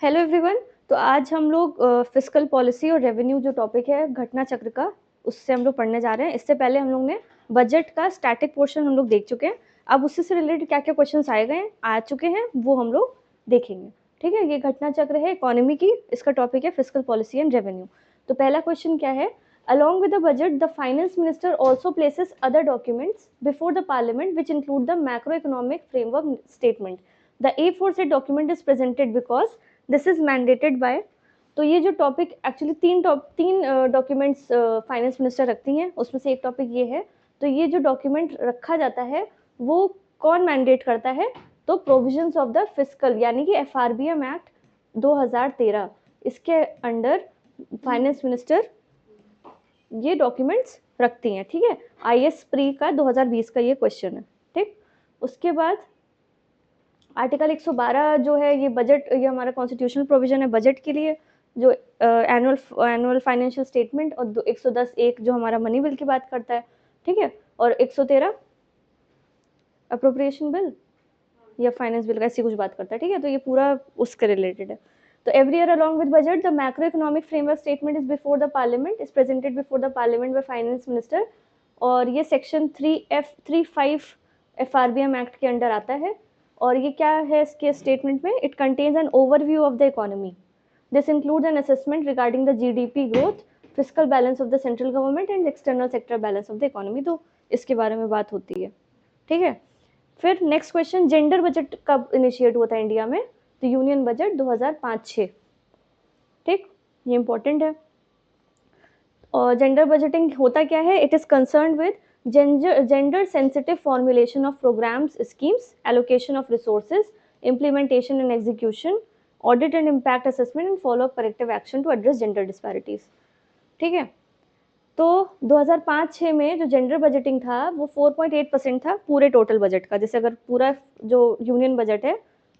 Hello everyone. तो आज हम लोग फिस्कल पॉलिसी और रेवेन्यू जो टॉपिक है घटना चक्र का, उससे हम लोग पढ़ने जा रहे हैं। इससे पहले हम लोग ने बजट का स्टैटिक पोर्शन हम लोग देख चुके हैं। अब उससे से रिलेटेड क्या क्या क्वेश्चंस आ चुके हैं वो हम लोग देखेंगे। ठीक है, ये घटना चक्र है इकोनॉमी की, इसका टॉपिक है फिस्कल पॉलिसी एंड रेवेन्यू। तो पहला क्वेश्चन क्या है, along with the budget the finance minister also places other documents before the parliament which include the macroeconomic framework statement. The A4 document is presented because this is mandated bye. तो ये जो topic actually तीन documents finance minister रखती हैं, उसमें से एक topic ये है। तो ये जो डॉक्यूमेंट रखा जाता है वो कौन मैंडेट करता है, तो प्रोविजंस ऑफ द फिस्कल यानी कि FRBM एक्ट 2013, इसके अंडर फाइनेंस मिनिस्टर ये डॉक्यूमेंट्स रखती हैं। ठीक है, IS प्री का 2020 का ये क्वेश्चन है। ठीक, उसके बाद आर्टिकल 112 जो है ये बजट, ये हमारा कॉन्स्टिट्यूशनल प्रोविजन है बजट के लिए, जो एनुअल फाइनेंशियल स्टेटमेंट, और 110(1) जो हमारा मनी बिल की बात करता है। ठीक है, और 113 अप्रोप्रिएशन बिल या फाइनेंस बिल का ऐसी कुछ बात करता है। ठीक है, तो ये पूरा उसके रिलेटेड है। तो every year along with budget the macro economic framework statement is before the parliament, is presented before the parliament bye finance minister. और ये सेक्शन 3F35 FRBM एक्ट के अंडर आता है। और ये क्या है इसके स्टेटमेंट में, it contains an overview of the economy. This include an assessment regarding the GDP growth, fiscal balance of the central government and external sector balance of the economy. तो इसके बारे में बात होती है। ठीक है, फिर नेक्स्ट क्वेश्चन, जेंडर बजट कब इनिशिएट हुआ था इंडिया में, तो यूनियन बजट 2005-06। ठीक, ये इंपॉर्टेंट है। और जेंडर बजटिंग होता क्या है, it is concern with gender sensitive formulation of programs, schemes, allocation of resources, implementation and execution, audit and impact assessment and follow up corrective action to address gender disparities. ठीक है, तो 2005-06 में जो gender budgeting था वो 4.8% था पूरे total budget का। जैसे अगर पूरा जो यूनियन बजट है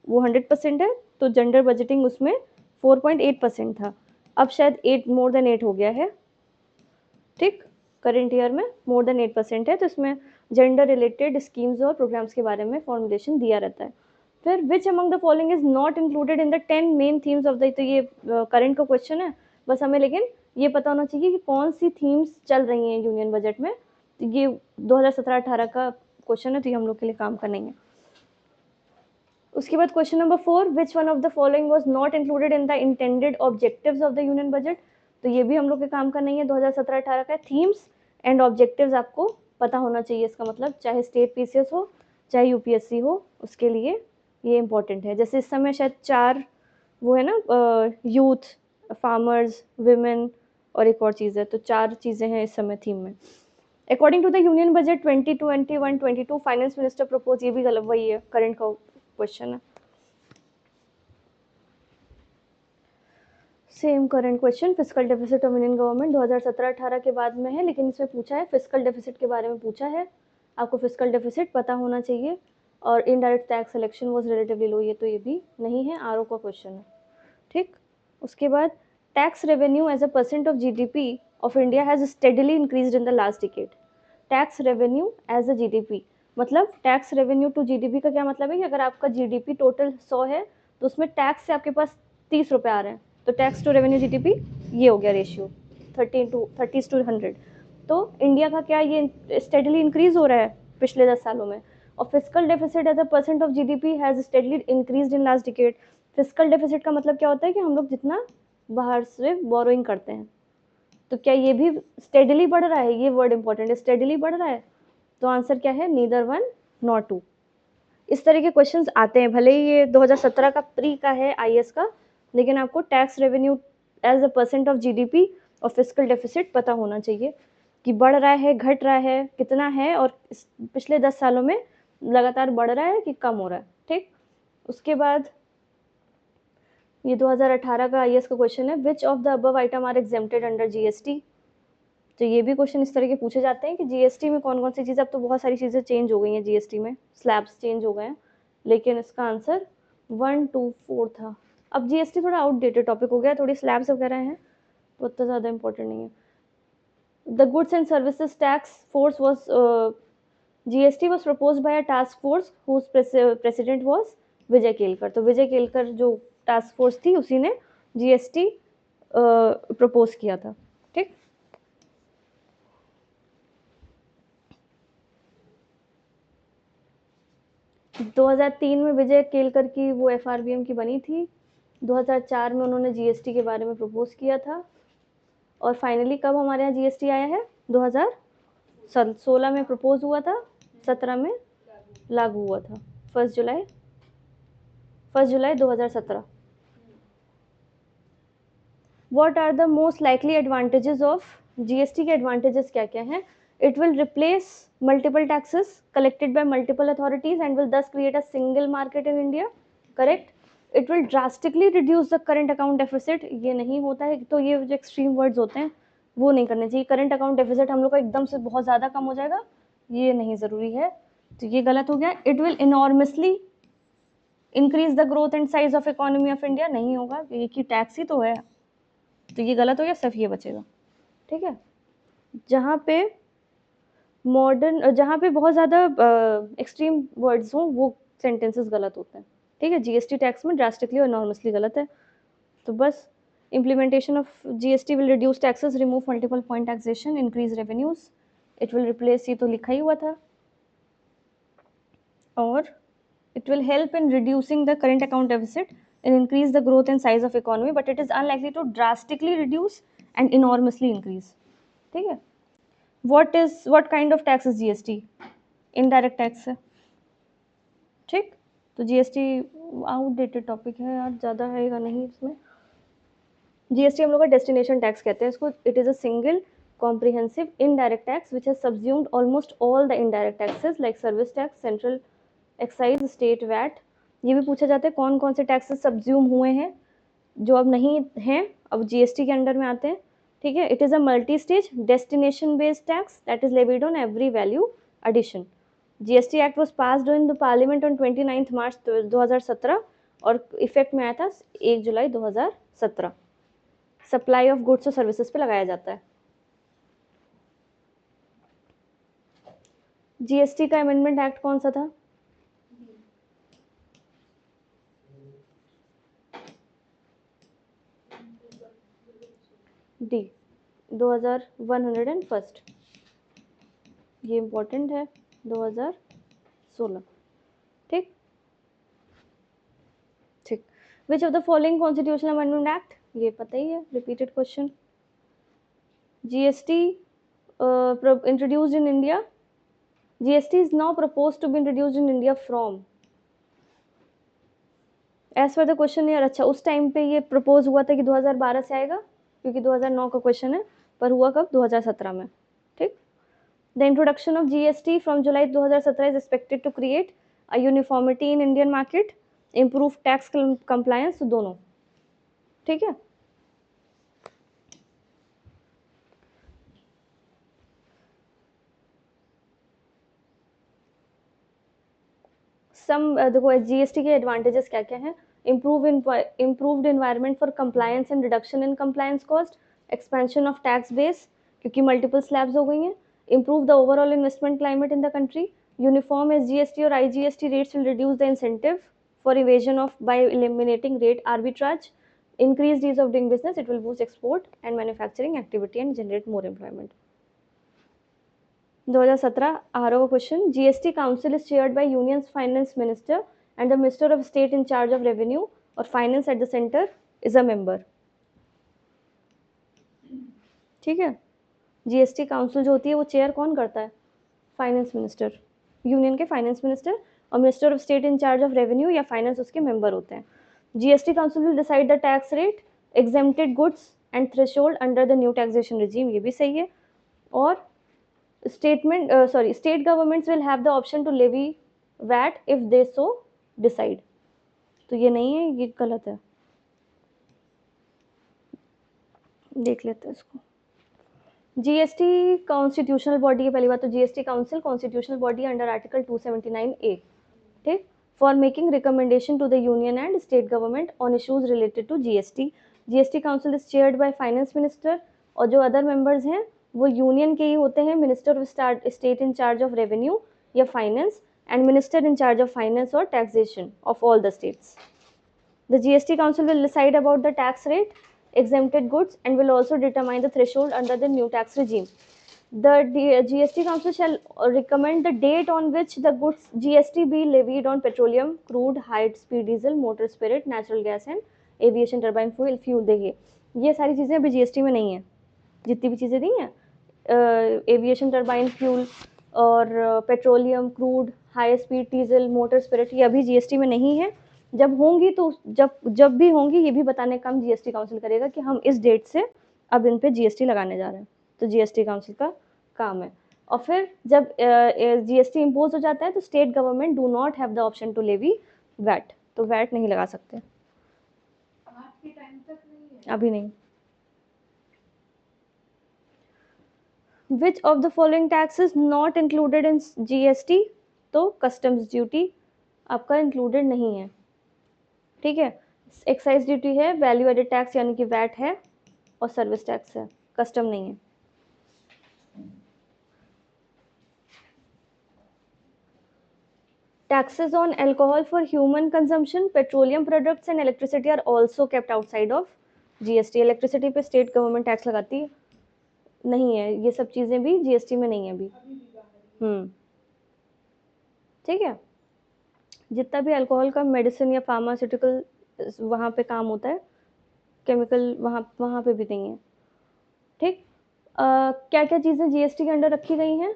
वो 100% है, तो जेंडर बजटिंग उसमें 4.8% था। अब शायद 8 मोर देन 8 हो गया है। ठीक, करेंट ईयर में मोर देन 8% है, तो इसमें जेंडर रिलेटेड स्कीम्स और प्रोग्राम्स के बारे में फॉर्मुलेशन दिया रहता है। फिर which among the following is not included in the 10 main themes of the, तो ये करंट का क्वेश्चन है बस हमें, लेकिन ये पता होना चाहिए कि कौन सी थीम्स चल रही हैं यूनियन बजट में। तो ये 2017-18 का क्वेश्चन है, तो ये हम लोग के लिए काम का नहीं है। उसके बाद question number 4, which one of the following was not included in the intended objectives of the union budget, तो ये भी हम लोग के काम का नहीं है। 2017-18 का थीम्स एंड ऑब्जेक्टिव्स आपको पता होना चाहिए, इसका मतलब चाहे स्टेट PCS हो चाहे UPSC हो, उसके लिए ये इंपॉर्टेंट है। जैसे इस समय शायद 4 वो है ना, यूथ, फार्मर्स, विमेन और एक और चीज़ है, तो 4 चीज़ें हैं इस समय थीम में। According to the union budget 2021-22 finance minister propose, ये भी गलत, वही है, करंट का क्वेश्चन है। Same current question, fiscal deficit of union government 2017-18 के बाद में है, लेकिन इसमें पूछा है फिस्कल डेफिसिट के बारे में पूछा है। आपको फिस्कल डेफिसिट पता होना चाहिए। और indirect tax selection was relatively low, ये तो ये भी नहीं है, RO का क्वेश्चन है। ठीक, उसके बाद tax revenue as a percent of GDP of India has steadily increased in the last decade. Tax revenue as a GDP, मतलब टैक्स रेवेन्यू टू GDP का क्या मतलब है कि अगर आपका GDP टोटल 100 है तो उसमें टैक्स से आपके पास 30 रुपये आ रहे हैं, तो टैक्स टू रेवेन्यू GDP ये हो गया रेशियो 30:100। तो इंडिया का क्या ये स्टेडली इंक्रीज हो रहा है पिछले 10 सालों में। और fiscal deficit as a percent of GDP has steadily increased in last decade. Fiscal deficit का मतलब क्या होता है कि हम लोग जितना बाहर से बोरोइंग करते हैं, तो क्या ये भी स्टेडली बढ़ रहा है, ये वर्ड इंपॉर्टेंट है, स्टेडली बढ़ रहा है। तो आंसर क्या है, नीदर 1 नॉट 2। इस तरह के क्वेश्चंस आते हैं, भले ही ये 2017 का प्री का है IS का, लेकिन आपको tax revenue as a percent of GDP और फिस्कल डेफिसिट पता होना चाहिए कि बढ़ रहा है, घट रहा है, कितना है, और पिछले 10 सालों में लगातार बढ़ रहा है कि कम हो रहा है। ठीक, उसके बाद ये 2018 का IS का क्वेश्चन है, which of the above item are exempted under GST। तो ये भी क्वेश्चन इस तरह के पूछे जाते हैं कि GST में कौन कौन सी चीज़ें, अब तो बहुत सारी चीज़ें चेंज हो गई हैं GST में, स्लैब्स चेंज हो गए हैं, लेकिन इसका आंसर 1, 2, 4 था। अब GST थोड़ा आउटडेटेड टॉपिक हो गया, थोड़ी स्लैब्स वगैरह हैं, तो उतना ज़्यादा इंपॉर्टेंट नहीं है। The goods and services tax force was GST was propose by a task force whose president was Vijay Kelkar. तो विजय केलकर जो टास्क फोर्स थी, उसी ने जीएसटी प्रपोज किया था। ठीक, तो 2003 में विजय केलकर की वो एफआरबीएम की बनी थी। 2004 में उन्होंने जीएसटी के बारे में प्रपोज किया था। और फाइनली कब हमारे यहाँ जीएसटी आया है? 2016 में प्रपोज हुआ था, 17 में लागू हुआ था। 1 जुलाई 2017। What are the most likely advantages of GST? के advantages क्या क्या हैं? It will replace multiple taxes collected by multiple authorities and will thus create a single market in India. Correct? It will drastically reduce the current account deficit. ये नहीं होता है, तो ये जो extreme words होते हैं वो नहीं करने चाहिए। current account deficit हम लोग का एकदम से बहुत ज़्यादा कम हो जाएगा, ये नहीं ज़रूरी है, तो ये गलत हो गया। It will enormously increase the growth and size of economy of India, नहीं होगा, एक ही टैक्स ही तो है, तो ये गलत हो गया, सिर्फ ये बचेगा। ठीक है, जहाँ पे मॉडर्न, जहाँ पे बहुत ज़्यादा एक्सट्रीम वर्ड्स हों वो सेंटेंसेस गलत होते हैं। ठीक है, जीएसटी टैक्स में ड्रास्टिकली और नॉर्मसली गलत है। तो बस implementation of GST will reduce taxes, remove multiple point taxation, increase revenues, it will replace, ये तो लिखा ही हुआ था। और it will help in reducing the current account deficit and increase the growth and size of economy, but it is unlikely to drastically reduce and enormously increase. ठीक है, what kind of tax is GST? Indirect tax है। ठीक, तो GST outdated topic है यार, ज़्यादा रहेगा नहीं इसमें। GST हम लोग का डेस्टिनेशन टैक्स कहते हैं इसको। It is a single comprehensive indirect tax which has subsumed almost all the indirect taxes like service tax, central excise, state, VAT. ये भी पूछा जाता है कौन कौन से टैक्सेस सब्ज्यूम हुए हैं जो अब नहीं हैं, अब जीएसटी के अंडर में आते हैं। ठीक है, it is a multi stage destination based tax that is levied on every value addition. GST act was passed in the parliament on 29 March 2017 और इफेक्ट में आया था 1 जुलाई 2017। सप्लाई ऑफ गुड्स और सर्विसेज पे लगाया जाता है। जीएसटी का अमेंडमेंट एक्ट कौन सा था? डी 2101। ये इम्पोर्टेंट है, 2016। ठीक ठीक। Which of the following constitutional amendment act? ये पता ही है, repeated question. GST introduced in India, GST is now proposed to be introduced in India from, as per the question year. अच्छा, उस टाइम पे ये प्रपोज हुआ था कि 2012 से आएगा, क्योंकि 2009 का क्वेश्चन है, पर हुआ कब? 2017 में। ठीक, the introduction of GST from July 2017 is expected to create a uniformity in Indian market, improve tax compliance, दोनों। ठीक है, देखो जीएसटी के एडवांटेजेस क्या क्या हैं? Improved environment for compliance and reduction in compliance cost, expansion of tax base क्योंकि multiple slabs हो गई हैं, improve the overall investment climate in the country, uniform SGST और IGST rates will reduce the incentive for evasion of by eliminating rate arbitrage, increased ease of doing business, it will boost export and manufacturing activity and generate more employment. 2017 RO question, GST Council is chaired by Union's Finance Minister and the Minister of State in charge of Revenue or Finance at the center is a member. ठीक है, GST council जो होती है वो chair कौन करता है? Finance minister, union के फाइनेंस मिनिस्टर, और minister of state in charge of revenue या फाइनेंस उसके मेंबर होते हैं। GST council will decide the tax rate, exempted goods and threshold under the new taxation regime, ये भी सही है। और state governments will have the option to levy VAT if they so decide, तो ये नहीं है, ये गलत है, देख लेते हैं इसको। जीएसटी कॉन्स्टिट्यूशनल बॉडी है, पहली बात तो GST council constitutional body under article 279A। ठीक, for making recommendation to the union and state government on issues related to GST. GST council is chaired by finance minister और जो other members हैं वो union के ही होते हैं, minister of state in charge of revenue या finance and minister in charge of finance और taxation of all the states. The GST Council will decide about the tax rate, exempted goods, and will also determine the threshold under the new tax regime. The GST Council shall recommend the date on which the goods GST be levied on petroleum, crude, high-speed diesel, motor spirit, natural gas and aviation turbine fuel. देखिए ये सारी चीज़ें अभी GST में नहीं है, जितनी भी चीज़ें दी हैं एविएशन टर्बाइन फ्यूल और petroleum, crude, high speed diesel, motor spirit, ये अभी जीएसटी में नहीं है। जब होंगी तो जब भी होंगी ये भी बताने का काम जीएसटी काउंसिल करेगा कि हम इस डेट से अब इन पे जीएसटी लगाने जा रहे हैं, तो जीएसटी काउंसिल का काम है। और फिर जब जीएसटी इम्पोज हो जाता है तो state government do not have the option to levy VAT, तो वैट नहीं लगा सकते आपके टाइम तक नहीं है, अभी नहीं। Which of the following tax is not included in GST? तो कस्टम्स ड्यूटी आपका इंक्लूडेड नहीं है, ठीक है। एक्साइज ड्यूटी है, वैल्यू एडेड टैक्स यानी कि वैट है, और सर्विस टैक्स है, कस्टम नहीं है। Taxes on alcohol for human consumption, petroleum products and electricity are also kept outside of GST. Electricity पे स्टेट गवर्नमेंट टैक्स लगाती है, नहीं है, ये सब चीज़ें भी जीएसटी में नहीं है अभी। ठीक है, जितना भी अल्कोहल का मेडिसिन या फार्मास्यूटिकल वहाँ पे काम होता है, केमिकल वहाँ पे भी नहीं है। ठीक, क्या क्या चीज़ें जीएसटी के अंडर रखी गई हैं?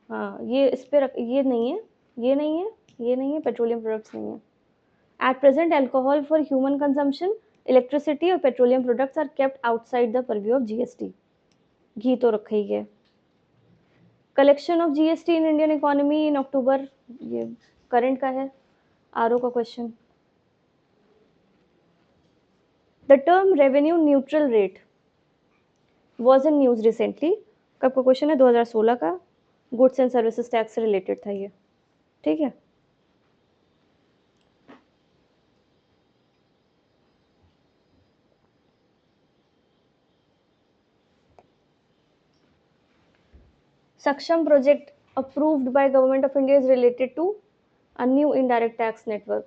हाँ, ये इस पे ये नहीं है, ये नहीं है, ये नहीं है, पेट्रोलियम प्रोडक्ट्स नहीं है। At present alcohol for human consumption, electricity और petroleum products are kept outside the purview of GST. घी तो रखा ही है। Collection of GST in Indian economy in October, ये करंट का है, आरओ का question. The term revenue neutral rate was in news recently, कब का क्वेश्चन है? 2016 का, गुड्स एंड सर्विसेज टैक्स से रिलेटेड था ये, ठीक है। Saksham project approved by Government of India is related to a new indirect tax network.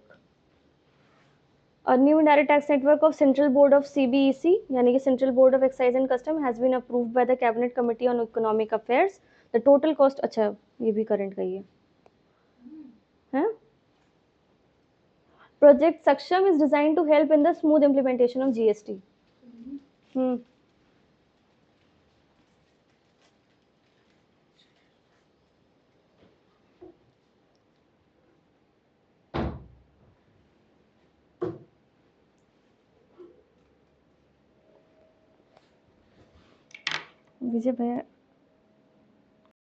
A new indirect tax network of Central Board of CBEC, यानी कि Central Board of Excise and Custom, has been approved by the Cabinet Committee on Economic Affairs. The total cost, अच्छा ये भी current का ही है? Project Saksham is designed to help in the smooth implementation of GST. विजय भैया